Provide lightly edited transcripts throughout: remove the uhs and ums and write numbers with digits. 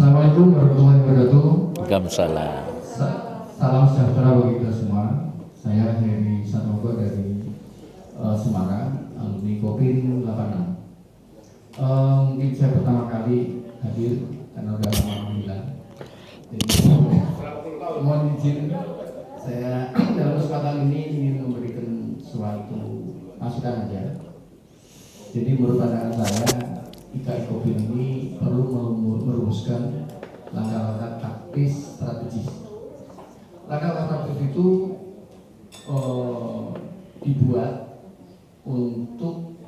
Assalamualaikum warahmatullahi wabarakatuh. Waalaikumsalam. Salam sejahtera bagi kita semua. Saya Heri Sanogo dari Semarang, alumni Kopin 86. Mungkin saya pertama kali hadir karena udah lama menghilang. Jadi mohon izin saya dalam kesempatan ini ingin memberikan suatu masukan aja. Jadi menurut pandangan saya, IKI Kopin ini perlu merumuskan langkah-langkah taktis strategis. Langkah-langkah taktis itu dibuat untuk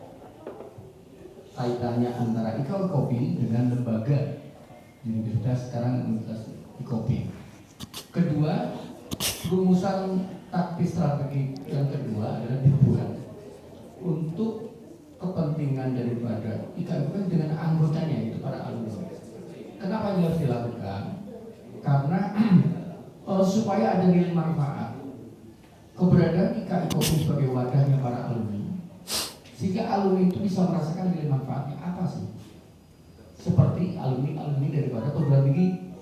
kaitannya antara IKI Kopin dengan lembaga universitas, sekarang Universitas Kopin. Kedua, rumusan taktis strategi yang kedua adalah dibuat untuk kepentingan daripada IKI Kopin dengan anggotanya, itu para alumni. Kenapa ini harus dilakukan? Karena supaya ada nilai manfaat keberadaan IKI Kopin sebagai wadahnya para alumni, sehingga alumni itu bisa merasakan nilai manfaatnya apa sih? Seperti alumni daripada perguruan tinggi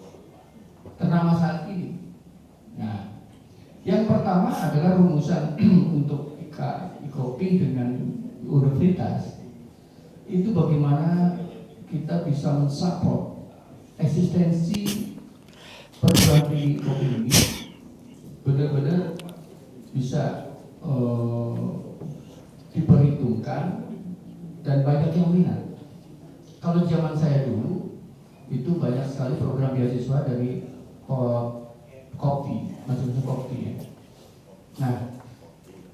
ternama saat ini. Nah, yang pertama adalah rumusan untuk IKI Kopin dengan universitas itu bagaimana kita bisa mensupport eksistensi perguruan tinggi Kopin ini benar-benar bisa diperhitungkan dan banyak yang minat. Kalau zaman saya dulu itu banyak sekali program beasiswa dari Kopti, macam-macam Kopti ya. Nah,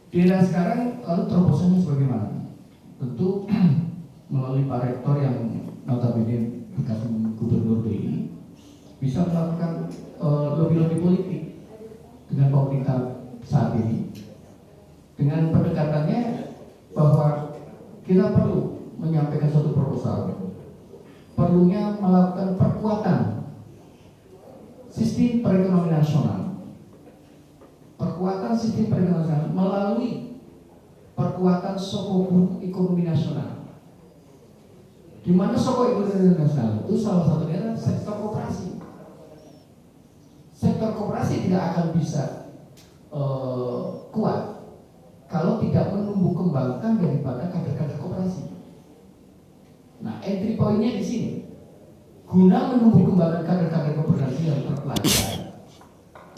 di era sekarang lalu terobosannya sebagaimana? Tentu melalui Pak Rektor yang notabene bekas Gubernur BI bisa melakukan lobby-lobby politik dengan pemerintah saat ini dengan pendekatannya bahwa kita perlu menyampaikan suatu proposal, perlunya melakukan perkuatan sistem perekonomian nasional, perkuatan sistem perekonomian nasional melalui perkuatan soko ekonomi nasional, di mana soko ekonomi nasional itu salah satunya adalah sektor koperasi. Sektor koperasi tidak akan bisa kuat kalau tidak menumbuh kembangkan daripada kader-kader koperasi. Nah, entry point-nya di sini. Guna menumbuh kembangkan kader-kader koperasi yang terpelajar,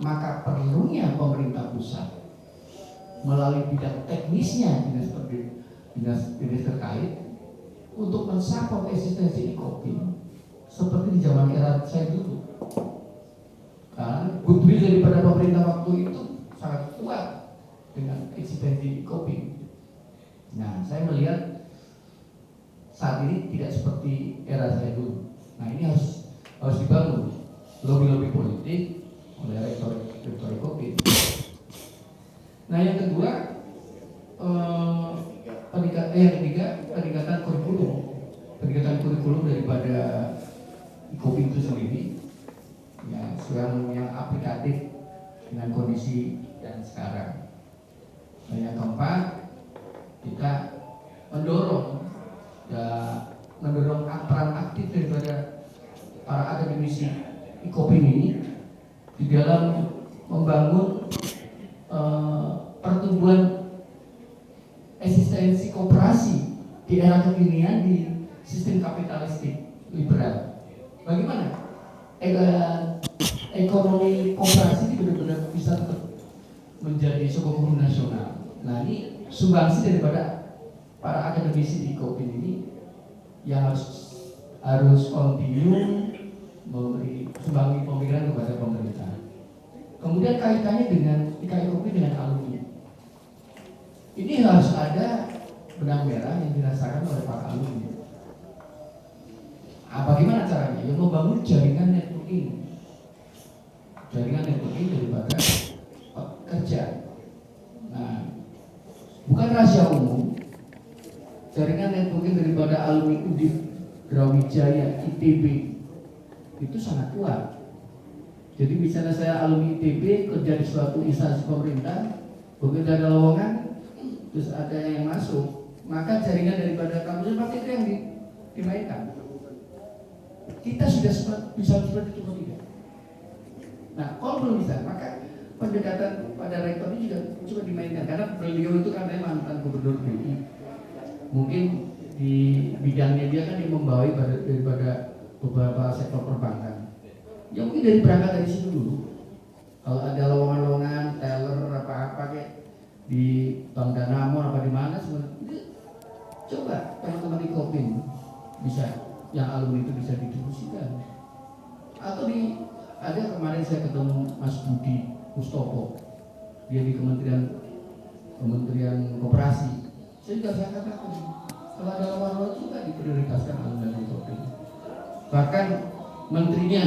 maka perlunya pemerintah pusat melalui bidang teknisnya dinas terkait untuk mensupport eksistensi Kopin seperti di zaman era saya dulu. Karena goodwill daripada pemerintah waktu itu sangat kuat dengan eksistensi Kopin. Nah, saya melihat saat ini tidak seperti era saya dulu. Nah, ini harus dibangun lobby-lobby politik oleh rektor Kopin. Nah, yang kedua, peningkatan kurikulum daripada Kopin itu sendiri, ya, yang aplikatif dengan kondisi yang sekarang. Dan yang keempat, kita mendorong peran aktif daripada para akademisi Kopin ini di dalam membangun pertumbuhan eksistensi koperasi di era kekinian di sistem kapitalistik liberal. Bagaimana ekonomi koperasi ini benar-benar bisa menjadi soko ekonomi nasional. Nah, ini sumbangsi daripada para akademisi di Kopin ini yang harus continue memberi sumbangi pemikiran kepada pemerintah. Kemudian kaitannya dengan IKI Kopin dengan alumni. Ini harus ada benang merah yang dirasakan oleh para alumni. Bagaimana caranya? Yang membangun jaringan networking daripada kerja. Nah, bukan rahasia umum. Jaringan networking daripada alumni Undip, Brawijaya, ITB itu sangat kuat. Jadi misalnya saya alumni ITB kerja di suatu instansi pemerintah, begitu ada lowongan, terus ada yang masuk, maka jaringan daripada kampus pasti itu yang dimainkan. kita sudah bisa seperti itu atau tidak? Nah, kalau belum bisa, maka pendekatan pada rektor ini juga coba dimainkan, karena beliau itu kan mantan gubernur BI. Mungkin di bidangnya dia kan yang membawahi daripada beberapa sektor perbankan. Ya mungkin berangkat dari situ dulu. Kalau ada lowongan-lowongan, teller apa-apa kayak di Bank Danamon apa di mana sebenarnya, coba teman-teman di Kopin bisa, yang alumni itu bisa didistribusikan. Atau ada kemarin saya ketemu Mas Budi Mustopo, dia di Kementerian Koperasi. Saya katakan kalau ada lowongan juga diprioritaskan alumni Kopin. Bahkan menterinya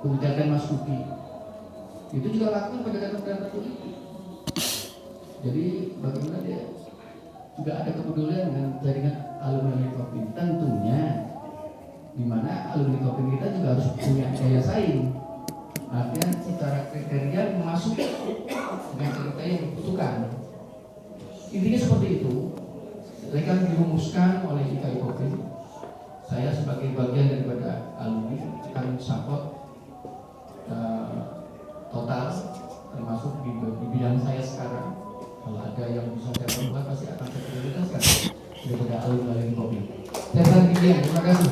kebijakan Mas Budi itu juga lakukan pendekatan politik. Jadi bagaimana dia juga ada kepedulian dengan jaringan alumni Kopin. Tentunya di mana alumni Kopin kita juga harus punya daya saing. Artinya secara kriteria masuk dengan kriteria yang dibutuhkan. Intinya seperti itu. Akan dirumuskan oleh IKI Kopin. Saya sebagai bagian daripada alumni akan support total, termasuk di bidang saya sekarang. Kalau ada yang bisa saya perbuat pasti akan saya prioritaskan daripada alumni Kopin. Saya terima kasih.